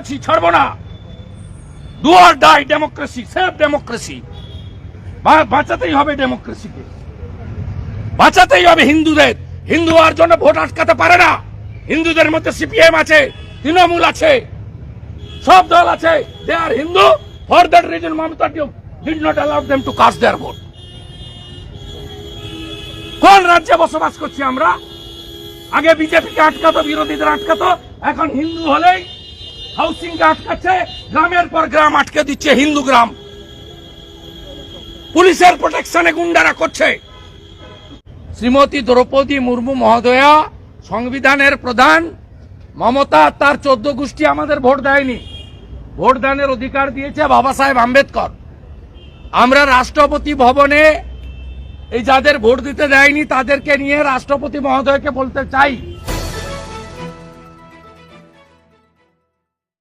আছি, ছাড়বো না। Do or die democracy, save democracy. বাঁচাতেই হবে ডেমোক্রেসিকে, বাঁচাতেই হবে হিন্দুদের। হিন্দু হওয়ার জন্য ভোট আটকাতে পারে না। হিন্দুদের মধ্যে সিপিএম আছে, তৃণমূল আছে, সব দল আছে। They are Hindu. For that reason Mamata did not allow them to cast their vote. কোন রাজ্যে বসবাস করছি আমরা? আগে বিজেপিকে আটকাতো, বিরোধীদের আটকাতো, এখন হিন্দু হলেই হাউসিং কে আটকাচ্ছে, গ্রামের পর গ্রাম আটকে দিচ্ছে হিন্দু গ্রাম। পুলিশের প্রোটেকশনে গুন্ডারা করছে। শ্রীমতী দ্রৌপদী মুর্মু মহোদয়া সংবিধানের প্রধান, মমতা তার 14 গোষ্ঠী আমাদের ভোট দেয়নি। ভোট দানের অধিকার দিয়েছে বাবা সাহেব আম্বেদকর। আমরা রাষ্ট্রপতি ভবনে এই যাদের ভোট দিতে দেয়নি তাদেরকে নিয়ে রাষ্ট্রপতি মহোদয়কে বলতে চাই,